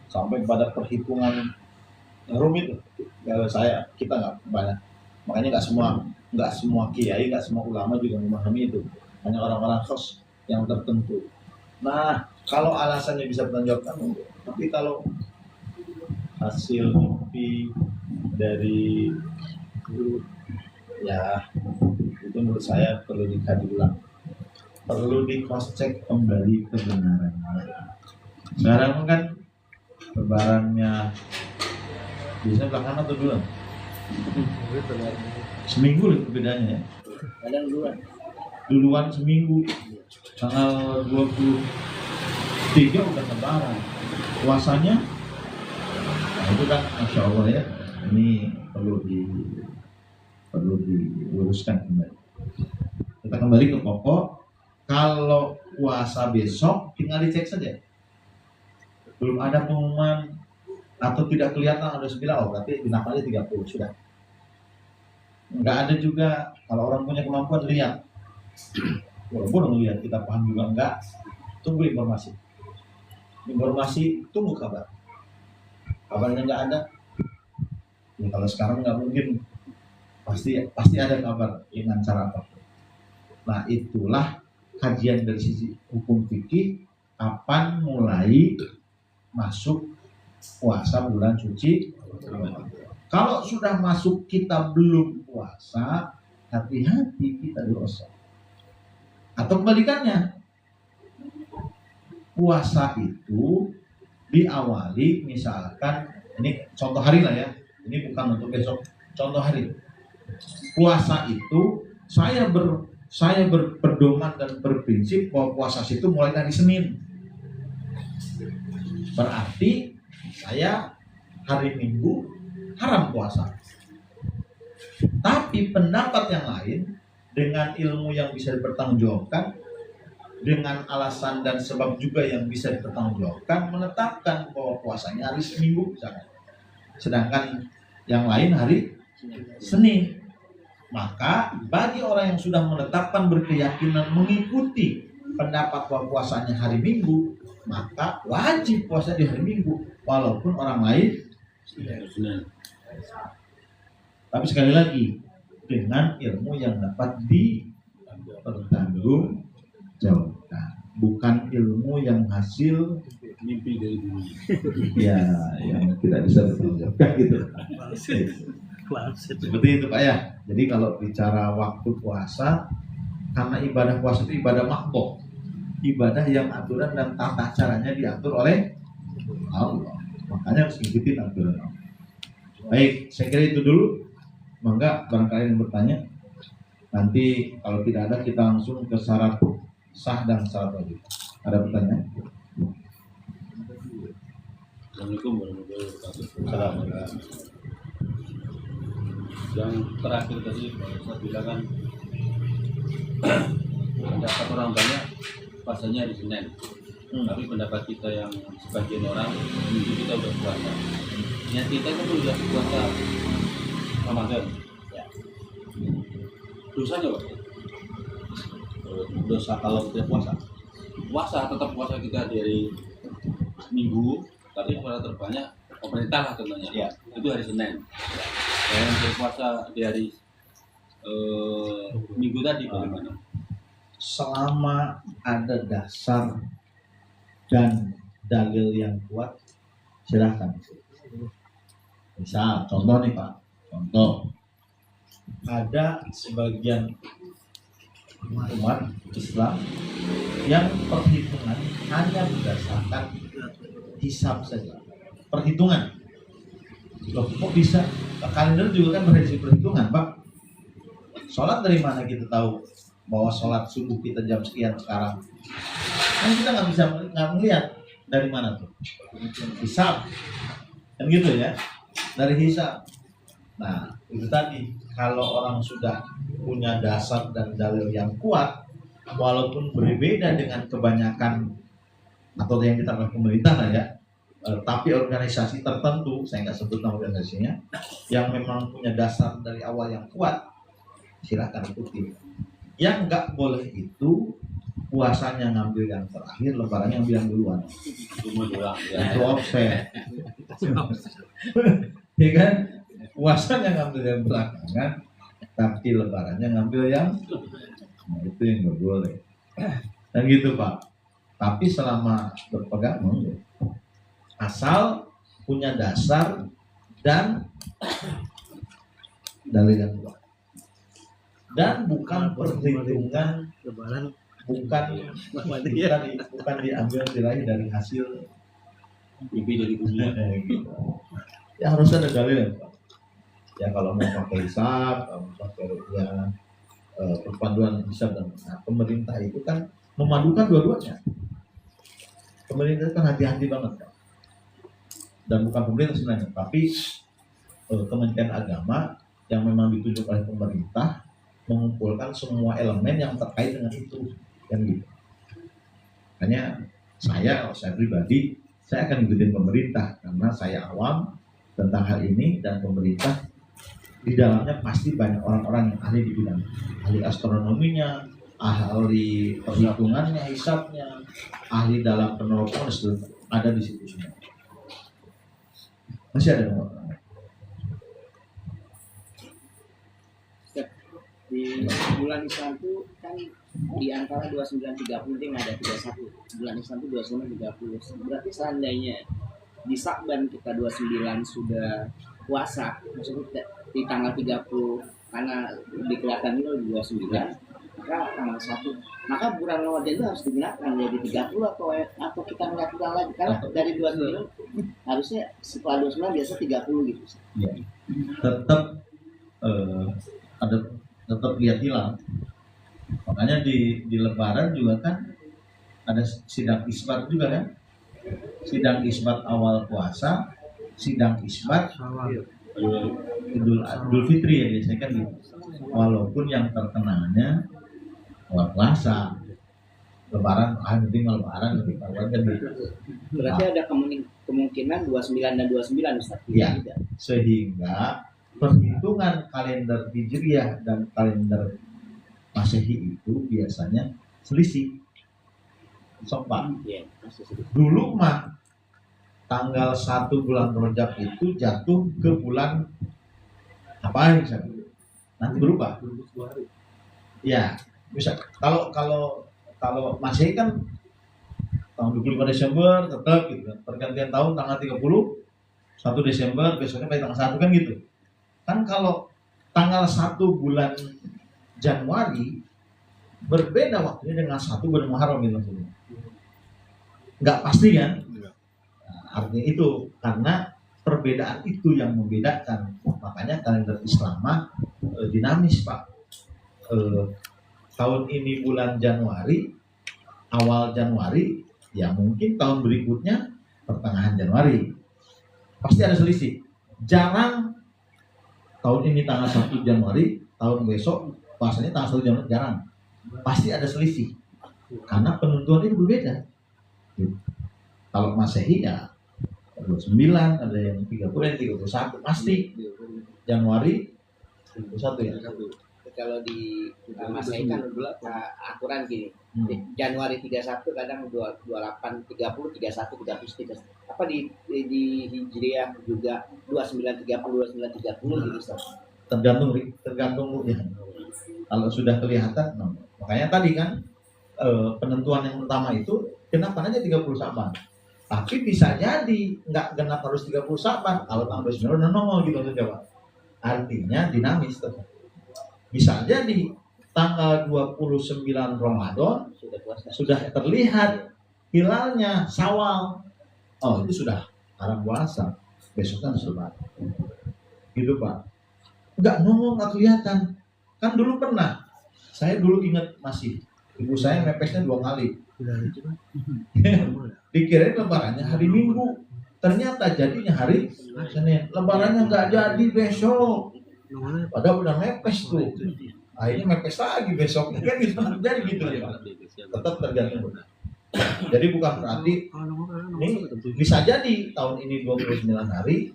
sampai pada perhitungan rumit. Kalau kita nggak banyak, makanya nggak semua kiai, nggak semua ulama juga memahami itu, hanya orang-orang khas yang tertentu. Nah, kalau alasannya bisa bertanggung jawab, tapi kalau hasil mimpi dari guru, ya itu menurut saya perlu dikaji ulang, perlu di cross check kembali kebenarannya. Sekarang kan lebarannya biasanya belakangan atau duluan? Seminggu lah bedanya ya. Kadang Duluan seminggu, tanggal 23 udah lebaran. Puasanya, nah itu kan Masya Allah ya, ini perlu diluruskan kembali. Kita kembali ke pokok. Kalau puasa besok tinggal dicek saja. Belum ada pengumuman atau tidak kelihatan ada 9, oh berarti genap aja 30 sudah. Nggak ada juga kalau orang punya kemampuan lihat. Walaupun lihat kita paham juga enggak, tunggu informasi. Tunggu kabar. Kabarnya nggak ada. Ya, kalau sekarang nggak mungkin, pasti ada kabar dengan cara apapun. Nah itulah kajian dari sisi hukum fikih, kapan mulai masuk puasa bulan suci. Kalau sudah masuk kita belum puasa, hati-hati kita dosa. Atau kebalikannya, puasa itu diawali misalkan, ini contoh hari lah ya, ini bukan untuk besok, contoh hari. Puasa itu saya berpedoman dan berprinsip bahwa puasa itu mulai dari Senin. Berarti saya hari Minggu haram puasa. Tapi pendapat yang lain dengan ilmu yang bisa dipertanggungjawabkan, dengan alasan dan sebab juga yang bisa dipertanggungjawabkan, menetapkan bahwa puasanya hari Minggu misalkan. Sedangkan yang lain hari Senin. Maka bagi orang yang sudah menetapkan berkeyakinan mengikuti pendapat bahwa puasanya hari Minggu, maka wajib puasa di hari Minggu walaupun orang lain Senin. Tapi sekali lagi dengan ilmu yang dapat dipertanggungjawabkan, bukan ilmu yang hasil mimpi dari dulu. Ya, yang tidak bisa dipertanggungjawabkan gitu. Seperti itu Pak ya. Jadi kalau bicara waktu puasa, karena ibadah puasa itu ibadah makhluk, ibadah yang aturan dan tata caranya diatur oleh Allah, makanya harus ngikutin aturan Allah. Baik, saya kira itu dulu. Mangga barangkali yang bertanya. Nanti kalau tidak ada kita langsung ke syarat sah dan syarat wajib. Ada pertanyaan? Assalamualaikum warahmatullahi wabarakatuh. Yang terakhir tadi saya bilang kan pendapat orang banyak puasanya hari Senin. Tapi pendapat kita yang sebagian orang minggu kita udah puasa. Yang kita kan udah puasa Ramadan. Ya. Dosa nggak Pak? Dosa kalau tidak puasa? Puasa tetap puasa kita dari Minggu, tapi puasa terbanyak pemerintah lah tentunya. Ya. Itu hari Senin. Yang berpuasa di hari Minggu tadi bagaimana? Selama ada dasar dan dalil yang kuat, silahkan. Misal, contoh nih Pak, ada sebagian umat Islam yang perhitungan hanya berdasarkan hisab saja. Perhitungan. Loh, kok bisa? Kalender juga kan berhasil perhitungan, Pak. Sholat dari mana kita tahu bahwa sholat subuh kita jam sekian sekarang? Kan kita nggak bisa melihat dari mana tuh. Hisab. Kan gitu ya. Dari hisab. Nah, itu tadi. Kalau orang sudah punya dasar dan dalil yang kuat, walaupun berbeda dengan kebanyakan atau yang kita lakukan pemerintah lah ya, tapi organisasi tertentu, saya nggak sebut nama organisasinya, yang memang punya dasar dari awal yang kuat, silakan ikuti. Yang nggak boleh itu puasanya ngambil yang terakhir, lebarannya ngambil yang duluan. Itu offset. Ya kan? Puasanya ngambil yang belakangan, tapi lebarannya ngambil yang, nah itu yang nggak boleh. Dan gitu Pak. Tapi selama berpegang boleh. Asal punya dasar dan dalil yang kuat. Dan bukan perhitungan, bukan diambil nilai dari hasil Mimpi dari dunia. gitu. Ya harus ada dalil yang kuat. Ya kalau mau pakai hisab, kalau mau pakai perpaduan hisab dan pemerintah itu kan memadukan dua-duanya. Pemerintah itu kan hati-hati banget kan. Dan bukan pemerintah sebenarnya, tapi Kementerian Agama yang memang ditunjuk oleh pemerintah mengumpulkan semua elemen yang terkait dengan itu, kan gitu. Makanya saya pribadi, saya akan ikutin pemerintah karena saya awam tentang hal ini, dan pemerintah di dalamnya pasti banyak orang-orang yang ahli di bidang, ahli astronominya, ahli perhitungannya, hisabnya, ahli dalam penerokan, ada di situ semua. Masih ada nomor. Di bulan Islam itu kan di antara 29-30 dia nggak ada 31. Bulan Islam itu 29-30. Berarti seandainya di Sya'ban kita 29 sudah puasa, maksudnya di tanggal 30 karena di kelihatan itu 29, maka tanggal 1, maka bulan Ramadan itu harus digunakan jadi 30 atau kita melihat bulan lagi, karena dari 29 harusnya setelah 29 biasa 30 gitu. Ya. Tetap lihat hilal. Makanya di Lebaran juga kan ada sidang isbat juga kan, sidang isbat awal puasa, sidang isbat Idul Fitri ya biasanya kan gitu. Walaupun yang terkenanya awal puasa, Lebaran, penting Lebaran lebih kawan kan gitu. Berarti ada kemungkinan 29 dan 29 Ustaz. Ya, sehingga perhitungan kalender Hijriah dan kalender Masehi itu biasanya selisih. Sopak. Dulu mah tanggal 1 bulan Rajab itu jatuh ke bulan apa misalnya? Nanti berubah. Ya, bisa. Kalau Masehi kan tahun 25 Desember tetap gitu kan. Pergantian tahun tanggal 30, 1 Desember, besoknya pada tanggal 1 kan gitu. Kan kalau tanggal 1 bulan Januari berbeda waktunya dengan 1 bulan Muharram gitu maksudnya. Nggak pasti kan? Nah, artinya itu karena perbedaan itu yang membedakan. Makanya kalender Islam dinamis Pak. Tahun ini bulan Januari, awal Januari, ya mungkin tahun berikutnya pertengahan Januari. Pasti ada selisih. Jarang tahun ini tanggal 1 Januari, tahun besok puasanya tanggal 1 Januari, jarang. Pasti ada selisih. Karena penentuan itu berbeda. Kalau Masehi ya 29, ada yang 30, yang 31, pasti Januari 31 ya. Kalau di Masehi kan aturan gini. Januari 31 kadang 28, 30, 31, 30. Apa di Hijriah juga 29, 30, 29, 30 gitu Ustaz. Tergantung ya. Kalau sudah kelihatan, makanya tadi kan penentuan yang pertama itu kenapa aja 30 Sya'ban. Tapi bisa jadi nggak genap harus 30 Sya'ban. Kalau tanggal 29 udah nongol gitu coba. Artinya dinamis tuh. Bisa jadi tanggal 29 Ramadan sudah terlihat hilalnya Syawal. Oh, itu sudah haram puasa. Besok kan Lebaran. Gitu Pak. Nggak nongol, nggak kelihatan. Kan dulu pernah. Saya dulu ingat masih. Ibu saya mepesnya 2 kali. Dikirain lebarannya hari Minggu, ternyata jadinya hari Senin. Lebarannya nggak jadi besok, padahal udah mepes tuh. Akhirnya mepes lagi besok, kan gitu. Jadi gitu ya Pak. Tetap tergantung. Jadi bukan berarti ini bisa jadi tahun ini 29 hari,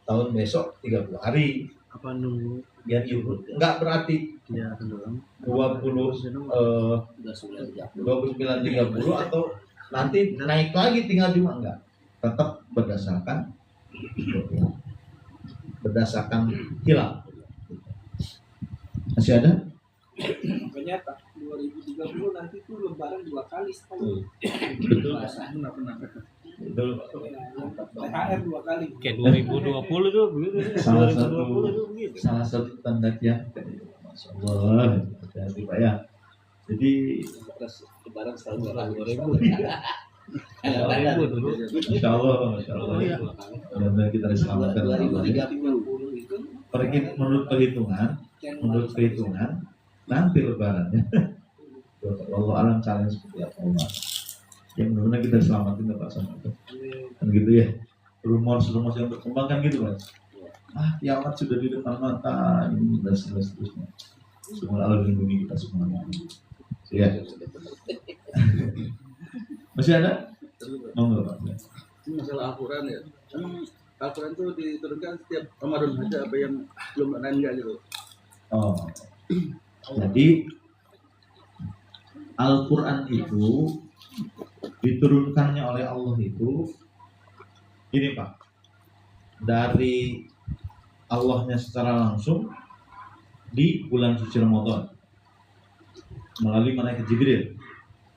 tahun besok 30 hari. Apa nunggu Biar ibu nggak berarti dia tenggelam 29 30 atau nanti naik lagi tinggal cuma enggak, tetap berdasarkan hilal. Masih ada? Makanya 2030 nanti tuh lebaran 2 kali sekali. Betul. Betul. THR 2 kali. Kayak 2020 tuh begitu. Salah satu tanda kiamat. Masya Allah. Hati-hati Pak ya. Jadi Lebaran selalu 2000 dulu. Masya Allah, Masya Allah. Mudah-mudahan kita diselamatkan. 2030 itu Menurut perhitungan nanti lebarannya. Allah alam caranya seperti apa Allah. Yang mudah-mudahan kita diselamatkan Pak sama itu. Kan gitu ya. Rumor yang berkembang kan gitu Mas. Kiamat sudah di depan mata ini dan seterusnya. Semua Allah melindungi kita semuanya. Ya. Masih ada? Monggo Pak. Ini masalah Al-Quran ya. Al-Quran itu diturunkan setiap Ramadan saja, apa yang belum ada enggak gitu. Oh. Jadi Al-Quran itu diturunkannya oleh Allah itu gini Pak, dari Allahnya secara langsung di bulan suci Ramadan melalui malaikat Jibril.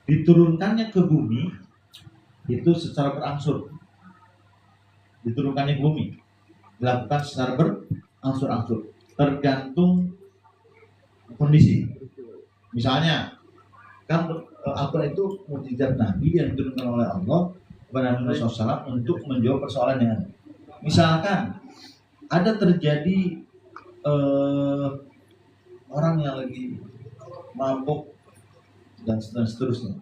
Diturunkannya ke bumi itu secara berangsur. Diturunkannya ke bumi dilakukan secara berangsur-angsur tergantung kondisi. Misalnya kan Al-Quran itu mukjizat Nabi yang diturunkan oleh Allah kepada Nabi SAW untuk menjawab persoalan yang ada. Misalkan ada terjadi orang yang lagi mabuk dan seterusnya,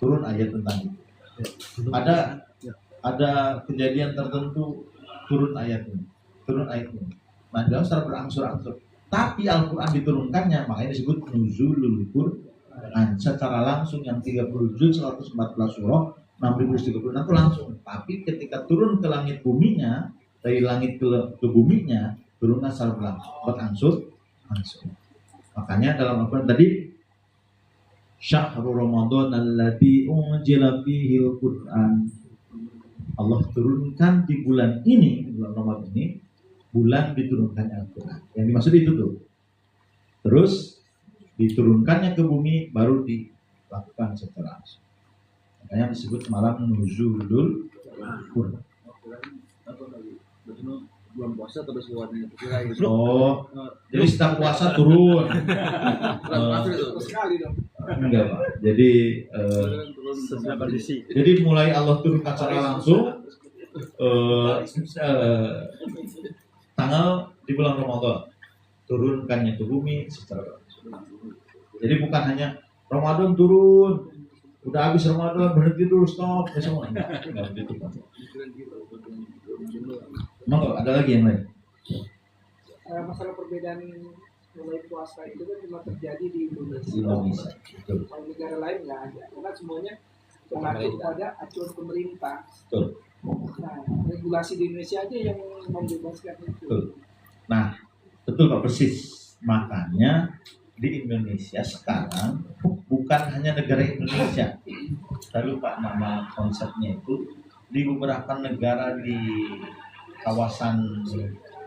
turun ayat tentang itu. Ada kejadian tertentu, turun ayatnya. Nah, dalam secara berangsur-angsur. Tapi Al-Quran diturunkannya, makanya disebut nuzulul Quran secara langsung yang 30 juz, 114 surah, 6036 itu langsung. Tapi ketika turun ke langit buminya, dari langit ke buminya, turunnya secara berangsur. Makanya dalam Al-Quran tadi, Syahrul Ramadan alladzi unzila fihil Qur'an. Allah turunkan di bulan ini, bulan Ramadan ini, bulan diturunkannya Al-Quran. Yang dimaksud itu tuh. Terus diturunkannya ke bumi baru dilakukan secara langsung. Makanya disebut malam nuzulul Quran. Bulan puasa terus warnanya kira gitu. Oh, jadi setiap puasa turun. Sekali dong. Enggak Pak. Jadi jadi mulai Allah turunkan secara langsung tanggal di bulan Ramadan, turunkannya ke bumi secara langsung. Jadi bukan hanya Ramadan turun, udah habis Ramadan berhenti dulu, stop, besok enggak begitu Pak. Emang ada lagi yang lain? Masalah perbedaan mulai puasa itu kan cuma terjadi di Indonesia. Betul. Kalau negara lain nggak ada, karena semuanya mengatur pada aturan pemerintah. Betul. Nah, regulasi di Indonesia aja yang membebaskan itu. Betul. Nah, betul Pak, persis. Makanya di Indonesia sekarang bukan hanya negara Indonesia. Saya lupa nama konsepnya itu, di beberapa negara di kawasan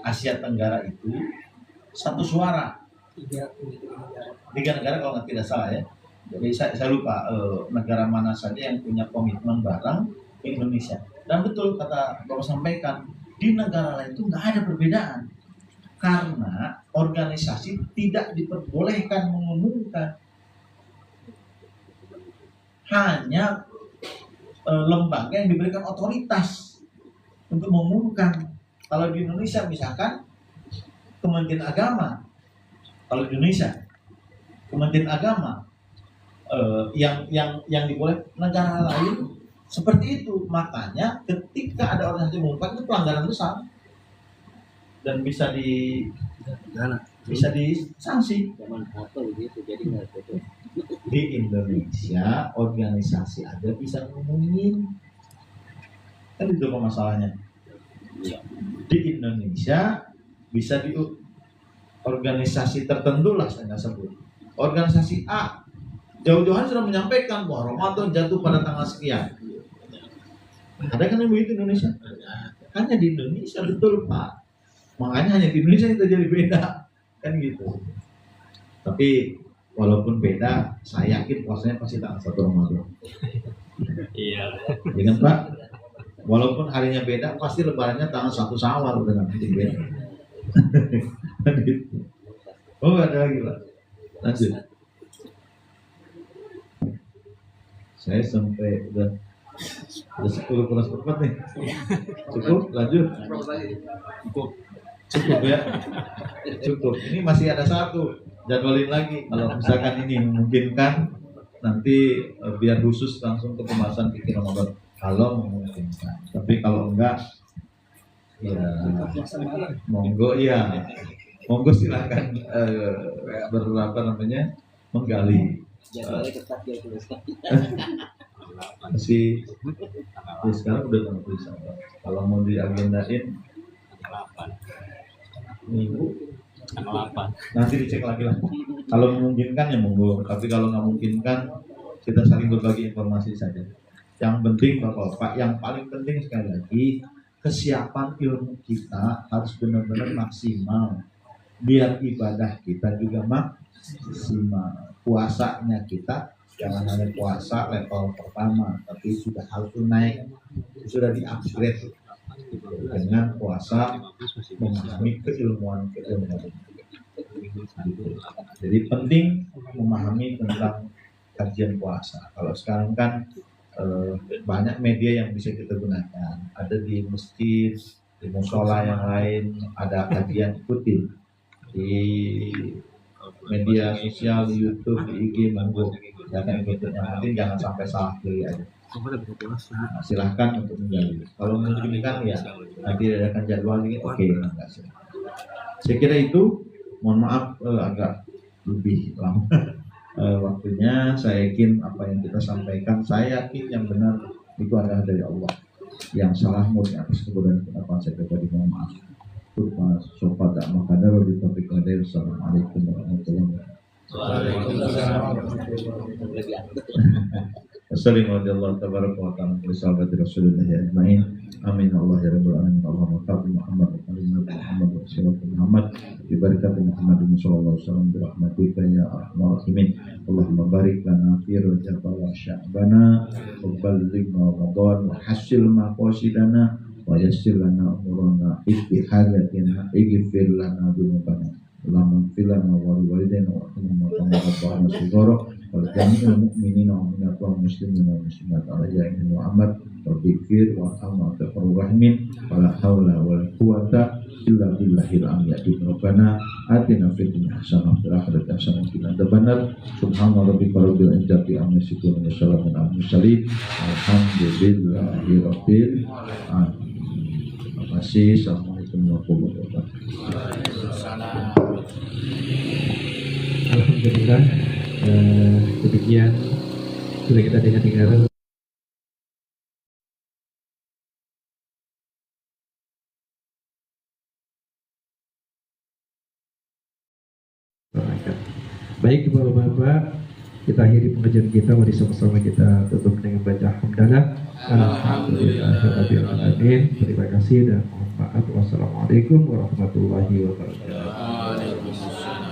Asia Tenggara itu satu suara. Tiga negara kalau tidak salah ya. Jadi saya lupa negara mana saja yang punya komitmen bareng ke Indonesia. Dan betul kata Bapak sampaikan, di negara lain itu nggak ada perbedaan. Karena organisasi tidak diperbolehkan mengumumkan. Hanya lembaga yang diberikan otoritas untuk mengumumkan. Kalau di Indonesia misalkan Kementerian Agama, kalau di Indonesia Kementerian Agama yang diboleh, negara lain seperti itu. Makanya ketika ada organisasi mengumumkan itu pelanggaran besar dan bisa disanksi. zaman foto gitu, jadi nggak foto. Di Indonesia organisasi ada bisa ngumumin, kan itu masalahnya. Di Indonesia bisa di organisasi tertentu lah saya sebut. Organisasi A jauh-jauhan sudah menyampaikan bahwa Ramadan jatuh pada tanggal sekian. Ada kan yang begitu Indonesia? Hanya di Indonesia, betul Pak. Makanya hanya di Indonesia yang terjadi beda kan gitu. Tapi walaupun beda, saya yakin puasanya pasti tanggal 1 Ramadan. Iya. Ya kan Pak? Walaupun harinya beda, pasti lebarannya tanggal 1 Syawal, udah nggak mungkin beda. Gitu. Oh ada lagi Pak, lanjut. Saya sampai udah 10 kurang 4 nih. Cukup, lanjut. Cukup ya. Cukup. Ini masih ada satu. Jadwalin lagi. Kalau misalkan ini memungkinkan, nanti biar khusus langsung ke pembahasan fikih Ramadan. Kalau memungkinkan. Tapi kalau enggak, ya monggo ya. Monggo silahkan menggali. Jadwalnya ketat ya terus. Masih ya sekarang udah tanggal tulisan. Kalau mau diagendain minggu nanti dicek lagi lah. Kalau memungkinkan ya monggo, tapi kalau nggak memungkinkan kita saling berbagi informasi saja. Yang penting Bapak-bapak, yang paling penting sekali lagi kesiapan ilmu kita harus benar-benar maksimal biar ibadah kita juga maksimal. Puasanya kita jangan hanya puasa level pertama, tapi sudah harus naik, sudah di-upgrade dengan puasa memahami keilmuan. Jadi penting memahami tentang kajian puasa. Kalau sekarang kan banyak media yang bisa kita gunakan. Ada di masjid, di musola yang lain, ada kajian, ikuti di media sosial, di YouTube, di IG, monggo. Jangan ikutin, yang penting jangan sampai salah pilih aja. Nah, silahkan untuk menggali. Kalau memungkinkan ya nanti adakan jadwal ini, oke. Saya kira itu. Mohon maaf agak lebih lama waktunya. Saya yakin apa yang kita sampaikan, saya yakin yang benar itu adalah dari Allah. Yang salah murni atas kebodohan apa saya pribadi mohon maaf. Terima sobat dan makadar di topik kader. Assalamualaikum warahmatullahi wabarakatuh. Assalamualaikum warahmatullahi wabarakatuh. Rasulullah ajmain. Amin Allah ya rabbal alamin. Allahumma qaddim Muhammad wa kalimatu Muhammad wa sallallahu Muhammad bi barakati Muhammadin sallallahu alaihi wasallam bi rahmatika ya arhamar rahimin. Allahumma barik lana fi Rajab wa Sya'bana wa ballighna Ramadan wa hasil maqasidana wa yassir lana umurana istihajatina ighfir lana dzunubana. Allahumma fil lana wa liwalidayna wa rahmana rabbana sigara wal jami'il mu'minina wa mu'minat wal muslimina wa muslimat ala jami'il Muhammad berpikir wa amal rahmin wala haula wala quwata illa billahil aliyyil rabbana atina fid dunya hasanah wa fil akhirati hasanah wa qina adzabannar. Subhana rabbika rabbil izzati amma yasifun wa salamun alal mursalin alhamdulillahi rabbil alamin. Terima kasih. Assalamualaikum warahmatullahi wabarakatuh. Alhamdulillah, demikian sudah kita dengar. Baik Bapak-bapak, kita akhiri pengajian kita. Mari sama-sama kita tutup dengan baca hamdalah. Alhamdulillahirabbil alamin. Terima kasih dan mohon maaf. Wassalamualaikum warahmatullahi wabarakatuh.